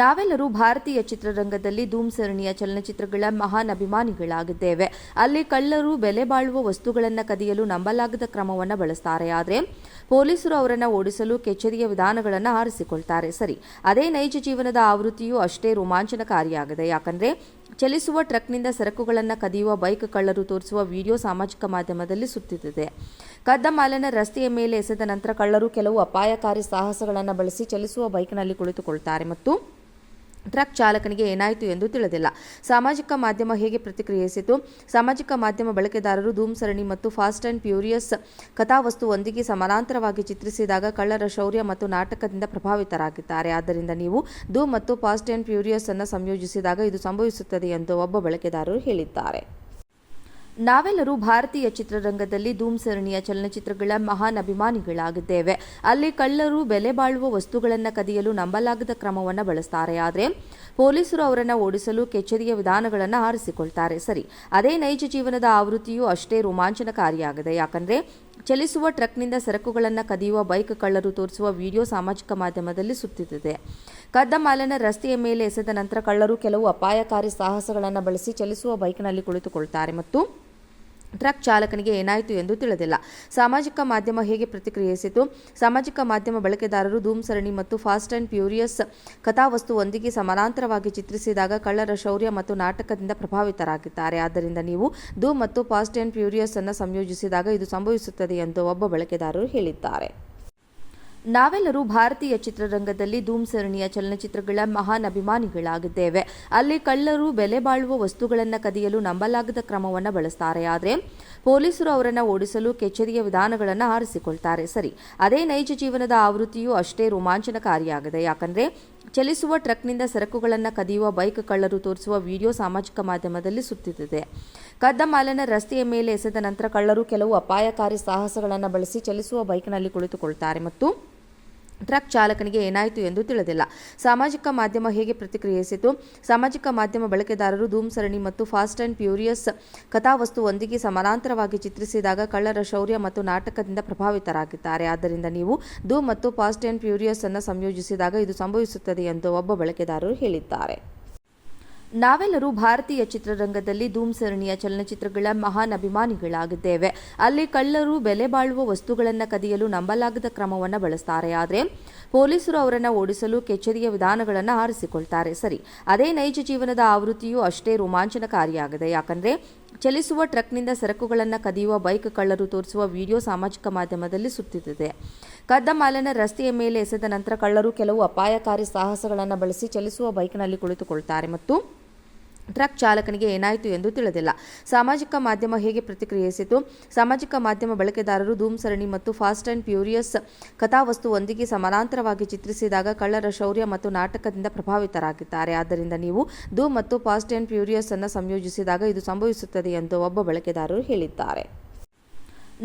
ನಾವೆಲ್ಲರೂ ಭಾರತೀಯ ಚಿತ್ರರಂಗದಲ್ಲಿ ಧೂಮ್ ಸರಣಿಯ ಚಲನಚಿತ್ರಗಳ ಮಹಾನ್ ಅಭಿಮಾನಿಗಳಾಗಿದ್ದೇವೆ. ಅಲ್ಲಿ ಕಳ್ಳರು ಬೆಲೆ ಬಾಳುವ ವಸ್ತುಗಳನ್ನು ಕದಿಯಲು ನಂಬಲಾಗದ ಕ್ರಮವನ್ನು ಬಳಸ್ತಾರೆ. ಆದರೆ ಪೊಲೀಸರು ಅವರನ್ನು ಓಡಿಸಲು ಕೆಚ್ಚೆದೆಯ ವಿಧಾನಗಳನ್ನು ಆರಿಸಿಕೊಳ್ತಾರೆ. ಸರಿ, ಅದೇ ನೈಜ ಜೀವನದ ಆವೃತ್ತಿಯೂ ಅಷ್ಟೇ ರೋಮಾಂಚನಕಾರಿಯಾಗಿದೆ. ಯಾಕಂದ್ರೆ ಚಲಿಸುವ ಟ್ರಕ್ನಿಂದ ಸರಕುಗಳನ್ನು ಕದಿಯುವ ಬೈಕ್ ಕಳ್ಳರು ತೋರಿಸುವ ವಿಡಿಯೋ ಸಾಮಾಜಿಕ ಮಾಧ್ಯಮದಲ್ಲಿ ಸುತ್ತಿದೆ. ಕದ್ದ ಮಾಲನ್ನು ರಸ್ತೆಯ ಮೇಲೆ ಎಸೆದ ನಂತರ ಕಳ್ಳರು ಕೆಲವು ಅಪಾಯಕಾರಿ ಸಾಹಸಗಳನ್ನು ಬಳಸಿ ಚಲಿಸುವ ಬೈಕ್ನಲ್ಲಿ ಕುಳಿತುಕೊಳ್ತಾರೆ ಮತ್ತು ಟ್ರಕ್ ಚಾಲಕನಿಗೆ ಏನಾಯಿತು ಎಂದು ತಿಳಿದಿಲ್ಲ. ಸಾಮಾಜಿಕ ಮಾಧ್ಯಮ ಹೇಗೆ ಪ್ರತಿಕ್ರಿಯಿಸಿತು? ಸಾಮಾಜಿಕ ಮಾಧ್ಯಮ ಬಳಕೆದಾರರು ಧೂಮ್ ಸರಣಿ ಮತ್ತು ಫಾಸ್ಟ್ ಆ್ಯಂಡ್ ಫ್ಯೂರಿಯಸ್ ಕಥಾವಸ್ತುವೊಂದಿಗೆ ಸಮಾನಾಂತರವಾಗಿ ಚಿತ್ರಿಸಿದಾಗ ಕಳ್ಳರ ಶೌರ್ಯ ಮತ್ತು ನಾಟಕದಿಂದ ಪ್ರಭಾವಿತರಾಗಿದ್ದಾರೆ. ಆದ್ದರಿಂದ ನೀವು ಧೂಮ್ ಮತ್ತು ಫಾಸ್ಟ್ ಆ್ಯಂಡ್ ಫ್ಯೂರಿಯಸ್ ಅನ್ನು ಸಂಯೋಜಿಸಿದಾಗ ಇದು ಸಂಭವಿಸುತ್ತದೆ ಎಂದು ಒಬ್ಬ ಬಳಕೆದಾರರು ಹೇಳಿದ್ದಾರೆ. ನಾವೆಲ್ಲರೂ ಭಾರತೀಯ ಚಿತ್ರರಂಗದಲ್ಲಿ ಧೂಮ್ ಸರಣಿಯ ಚಲನಚಿತ್ರಗಳ ಮಹಾನ್ ಅಭಿಮಾನಿಗಳಾಗಿದ್ದೇವೆ. ಅಲ್ಲಿ ಕಳ್ಳರು ಬೆಲೆ ಬಾಳುವ ವಸ್ತುಗಳನ್ನು ಕದಿಯಲು ನಂಬಲಾಗದ ಕ್ರಮವನ್ನು ಬಳಸ್ತಾರೆ. ಆದರೆ ಪೊಲೀಸರು ಅವರನ್ನು ಓಡಿಸಲು ಕೆಚ್ಚೆದೆಯ ವಿಧಾನಗಳನ್ನು ಆರಿಸಿಕೊಳ್ತಾರೆ. ಸರಿ, ಅದೇ ನೈಜ ಜೀವನದ ಆವೃತ್ತಿಯೂ ಅಷ್ಟೇ ರೋಮಾಂಚನಕಾರಿಯಾಗಿದೆ. ಯಾಕಂದ್ರೆ ಚಲಿಸುವ ಟ್ರಕ್ನಿಂದ ಸರಕುಗಳನ್ನು ಕದಿಯುವ ಬೈಕ್ ಕಳ್ಳರು ತೋರಿಸುವ ವಿಡಿಯೋ ಸಾಮಾಜಿಕ ಮಾಧ್ಯಮದಲ್ಲಿ ಸುತ್ತಿದೆ. ಕದ್ದ ಮಾಲನ್ನು ರಸ್ತೆಯ ಮೇಲೆ ಎಸೆದ ನಂತರ ಕಳ್ಳರು ಕೆಲವು ಅಪಾಯಕಾರಿ ಸಾಹಸಗಳನ್ನು ಬಳಸಿ ಚಲಿಸುವ ಬೈಕ್ನಲ್ಲಿ ಕುಳಿತುಕೊಳ್ತಾರೆ ಮತ್ತು ಟ್ರಕ್ ಚಾಲಕನಿಗೆ ಏನಾಯಿತು ಎಂದು ತಿಳಿದಿಲ್ಲ. ಸಾಮಾಜಿಕ ಮಾಧ್ಯಮ ಹೇಗೆ ಪ್ರತಿಕ್ರಿಯಿಸಿತು? ಸಾಮಾಜಿಕ ಮಾಧ್ಯಮ ಬಳಕೆದಾರರು ಧೂಮ್ ಸರಣಿ ಮತ್ತು ಫಾಸ್ಟ್ ಆ್ಯಂಡ್ ಫ್ಯೂರಿಯಸ್ ಕಥಾವಸ್ತುವೊಂದಿಗೆ ಸಮಾನಾಂತರವಾಗಿ ಚಿತ್ರಿಸಿದಾಗ ಕಳ್ಳರ ಶೌರ್ಯ ಮತ್ತು ನಾಟಕದಿಂದ ಪ್ರಭಾವಿತರಾಗಿದ್ದಾರೆ. ಆದ್ದರಿಂದ ನೀವು ಧೂಮ್ ಮತ್ತು ಫಾಸ್ಟ್ ಆ್ಯಂಡ್ ಫ್ಯೂರಿಯಸ್ ಅನ್ನು ಸಂಯೋಜಿಸಿದಾಗ ಇದು ಸಂಭವಿಸುತ್ತದೆ ಎಂದು ಒಬ್ಬ ಬಳಕೆದಾರರು ಹೇಳಿದ್ದಾರೆ. ನಾವೆಲ್ಲರೂ ಭಾರತೀಯ ಚಿತ್ರರಂಗದಲ್ಲಿ ಧೂಮ್ ಸರಣಿಯ ಚಲನಚಿತ್ರಗಳ ಮಹಾನ್ ಅಭಿಮಾನಿಗಳಾಗಿದ್ದೇವೆ. ಅಲ್ಲಿ ಕಳ್ಳರು ಬೆಲೆ ಬಾಳುವ ವಸ್ತುಗಳನ್ನು ಕದಿಯಲು ನಂಬಲಾಗದ ಕ್ರಮವನ್ನು ಬಳಸ್ತಾರೆ. ಆದರೆ ಪೊಲೀಸರು ಅವರನ್ನು ಓಡಿಸಲು ಕೆಚ್ಚೆದೆಯ ವಿಧಾನಗಳನ್ನು ಆರಿಸಿಕೊಳ್ತಾರೆ. ಸರಿ, ಅದೇ ನೈಜ ಜೀವನದ ಆವೃತ್ತಿಯೂ ಅಷ್ಟೇ ರೋಮಾಂಚನಕಾರಿಯಾಗಿದೆ. ಯಾಕಂದ್ರೆ ಚಲಿಸುವ ಟ್ರಕ್ನಿಂದ ಸರಕುಗಳನ್ನು ಕದಿಯುವ ಬೈಕ್ ಕಳ್ಳರು ತೋರಿಸುವ ವಿಡಿಯೋ ಸಾಮಾಜಿಕ ಮಾಧ್ಯಮದಲ್ಲಿ ಸುತ್ತಿದೆ. ಕದ್ದ ಮಾಲನ್ನು ರಸ್ತೆಯ ಮೇಲೆ ಎಸೆದ ನಂತರ ಕಳ್ಳರು ಕೆಲವು ಅಪಾಯಕಾರಿ ಸಾಹಸಗಳನ್ನು ಬಳಸಿ ಚಲಿಸುವ ಬೈಕ್ನಲ್ಲಿ ಕುಳಿತುಕೊಳ್ತಾರೆ ಮತ್ತು ಟ್ರಕ್ ಚಾಲಕನಿಗೆ ಏನಾಯಿತು ಎಂದು ತಿಳಿದಿಲ್ಲ. ಸಾಮಾಜಿಕ ಮಾಧ್ಯಮ ಹೇಗೆ ಪ್ರತಿಕ್ರಿಯಿಸಿತು? ಸಾಮಾಜಿಕ ಮಾಧ್ಯಮ ಬಳಕೆದಾರರು ಧೂಮ್ ಸರಣಿ ಮತ್ತು ಫಾಸ್ಟ್ ಆ್ಯಂಡ್ ಫ್ಯೂರಿಯಸ್ ಕಥಾವಸ್ತುವೊಂದಿಗೆ ಸಮಾನಾಂತರವಾಗಿ ಚಿತ್ರಿಸಿದಾಗ ಕಳ್ಳರ ಶೌರ್ಯ ಮತ್ತು ನಾಟಕದಿಂದ ಪ್ರಭಾವಿತರಾಗಿದ್ದಾರೆ. ಆದ್ದರಿಂದ ನೀವು ಧೂಮ್ ಮತ್ತು ಫಾಸ್ಟ್ ಆ್ಯಂಡ್ ಫ್ಯೂರಿಯಸ್ ಅನ್ನು ಸಂಯೋಜಿಸಿದಾಗ ಇದು ಸಂಭವಿಸುತ್ತದೆ ಎಂದು ಒಬ್ಬ ಬಳಕೆದಾರರು ಹೇಳಿದ್ದಾರೆ. ನಾವೆಲ್ಲರೂ ಭಾರತೀಯ ಚಿತ್ರರಂಗದಲ್ಲಿ ಧೂಮ್ ಸರಣಿಯ ಚಲನಚಿತ್ರಗಳ ಮಹಾನ್ ಅಭಿಮಾನಿಗಳಾಗಿದ್ದೇವೆ. ಅಲ್ಲಿ ಕಳ್ಳರು ಬೆಲೆ ಬಾಳುವ ವಸ್ತುಗಳನ್ನು ಕದಿಯಲು ನಂಬಲಾಗದ ಕ್ರಮವನ್ನು ಬಳಸ್ತಾರೆ. ಆದರೆ ಪೊಲೀಸರು ಅವರನ್ನು ಓಡಿಸಲು ಕೆಚ್ಚೆದೆಯ ವಿಧಾನಗಳನ್ನು ಆರಿಸಿಕೊಳ್ತಾರೆ. ಸರಿ, ಅದೇ ನೈಜ ಜೀವನದ ಆವೃತ್ತಿಯೂ ಅಷ್ಟೇ ರೋಮಾಂಚನಕಾರಿಯಾಗಿದೆ. ಯಾಕಂದ್ರೆ ಚಲಿಸುವ ಟ್ರಕ್ನಿಂದ ಸರಕುಗಳನ್ನು ಕದಿಯುವ ಬೈಕ್ ಕಳ್ಳರು ತೋರಿಸುವ ವಿಡಿಯೋ ಸಾಮಾಜಿಕ ಮಾಧ್ಯಮದಲ್ಲಿ ಸುತ್ತಿದೆ. ಕದ್ದ ಮಾಲನ್ನು ರಸ್ತೆಯ ಮೇಲೆ ಎಸೆದ ನಂತರ ಕಳ್ಳರು ಕೆಲವು ಅಪಾಯಕಾರಿ ಸಾಹಸಗಳನ್ನು ಬಳಸಿ ಚಲಿಸುವ ಬೈಕ್ನಲ್ಲಿ ಕುಳಿತುಕೊಳ್ತಾರೆ ಮತ್ತು ಟ್ರಕ್ ಚಾಲಕನಿಗೆ ಏನಾಯಿತು ಎಂದು ತಿಳಿದಿಲ್ಲ. ಸಾಮಾಜಿಕ ಮಾಧ್ಯಮ ಹೇಗೆ ಪ್ರತಿಕ್ರಿಯಿಸಿತು? ಸಾಮಾಜಿಕ ಮಾಧ್ಯಮ ಬಳಕೆದಾರರು ಧೂಮ್ ಸರಣಿ ಮತ್ತು ಫಾಸ್ಟ್ ಆ್ಯಂಡ್ ಫ್ಯೂರಿಯಸ್ ಕಥಾವಸ್ತುವೊಂದಿಗೆ ಸಮಾನಾಂತರವಾಗಿ ಚಿತ್ರಿಸಿದಾಗ ಕಳ್ಳರ ಶೌರ್ಯ ಮತ್ತು ನಾಟಕದಿಂದ ಪ್ರಭಾವಿತರಾಗಿದ್ದಾರೆ. ಆದ್ದರಿಂದ ನೀವು ಧೂಮ್ ಮತ್ತು ಫಾಸ್ಟ್ ಆ್ಯಂಡ್ ಫ್ಯೂರಿಯಸ್ ಅನ್ನು ಸಂಯೋಜಿಸಿದಾಗ ಇದು ಸಂಭವಿಸುತ್ತದೆ ಎಂದು ಒಬ್ಬ ಬಳಕೆದಾರರು ಹೇಳಿದ್ದಾರೆ.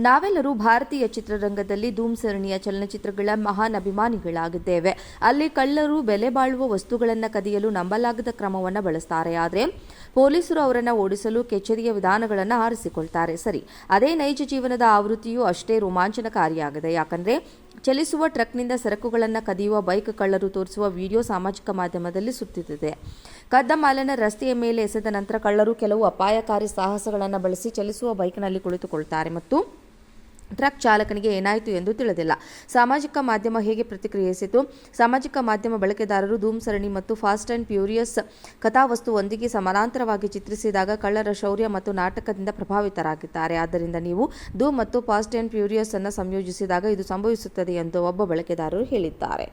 ನಾವೆಲ್ಲರೂ ಭಾರತೀಯ ಚಿತ್ರರಂಗದಲ್ಲಿ ಧೂಮ್ ಸರಣಿಯ ಚಲನಚಿತ್ರಗಳ ಮಹಾನ್ ಅಭಿಮಾನಿಗಳಾಗಿದ್ದೇವೆ. ಅಲ್ಲಿ ಕಳ್ಳರು ಬೆಲೆ ಬಾಳುವ ವಸ್ತುಗಳನ್ನು ಕದಿಯಲು ನಂಬಲಾಗದ ಕ್ರಮವನ್ನು ಬಳಸ್ತಾರೆ. ಆದರೆ ಪೊಲೀಸರು ಅವರನ್ನು ಓಡಿಸಲು ಕೆಚ್ಚೆದೆಯ ವಿಧಾನಗಳನ್ನು ಆರಿಸಿಕೊಳ್ತಾರೆ. ಸರಿ, ಅದೇ ನೈಜ ಜೀವನದ ಆವೃತ್ತಿಯೂ ಅಷ್ಟೇ ರೋಮಾಂಚನಕಾರಿಯಾಗಿದೆ. ಯಾಕಂದ್ರೆ ಚಲಿಸುವ ಟ್ರಕ್ನಿಂದ ಸರಕುಗಳನ್ನು ಕದಿಯುವ ಬೈಕ್ ಕಳ್ಳರು ತೋರಿಸುವ ವಿಡಿಯೋ ಸಾಮಾಜಿಕ ಮಾಧ್ಯಮದಲ್ಲಿ ಸುತ್ತಿದೆ. ಕದ್ದ ಮಾಲನ್ನು ರಸ್ತೆಯ ಮೇಲೆ ಎಸೆದ ನಂತರ ಕಳ್ಳರು ಕೆಲವು ಅಪಾಯಕಾರಿ ಸಾಹಸಗಳನ್ನು ಬಳಸಿ ಚಲಿಸುವ ಬೈಕ್ನಲ್ಲಿ ಕುಳಿತುಕೊಳ್ತಾರೆ ಮತ್ತು ಟ್ರಕ್ ಚಾಲಕನಿಗೆ ಏನಾಯಿತು ಎಂದು ತಿಳಿದಿಲ್ಲ. ಸಾಮಾಜಿಕ ಮಾಧ್ಯಮ ಹೇಗೆ ಪ್ರತಿಕ್ರಿಯಿಸಿತು? ಸಾಮಾಜಿಕ ಮಾಧ್ಯಮ ಬಳಕೆದಾರರು ಧೂಮ್ ಸರಣಿ ಮತ್ತು ಫಾಸ್ಟ್ ಆ್ಯಂಡ್ ಫ್ಯೂರಿಯಸ್ ಕಥಾವಸ್ತುವೊಂದಿಗೆ ಸಮಾನಾಂತರವಾಗಿ ಚಿತ್ರಿಸಿದಾಗ ಕಳ್ಳರ ಶೌರ್ಯ ಮತ್ತು ನಾಟಕದಿಂದ ಪ್ರಭಾವಿತರಾಗಿದ್ದಾರೆ. ಆದ್ದರಿಂದ ನೀವು ಧೂಮ್ ಮತ್ತು ಫಾಸ್ಟ್ ಆ್ಯಂಡ್ ಫ್ಯೂರಿಯಸ್ ಅನ್ನು ಸಂಯೋಜಿಸಿದಾಗ ಇದು ಸಂಭವಿಸುತ್ತದೆ ಎಂದು ಒಬ್ಬ ಬಳಕೆದಾರರು ಹೇಳಿದ್ದಾರೆ.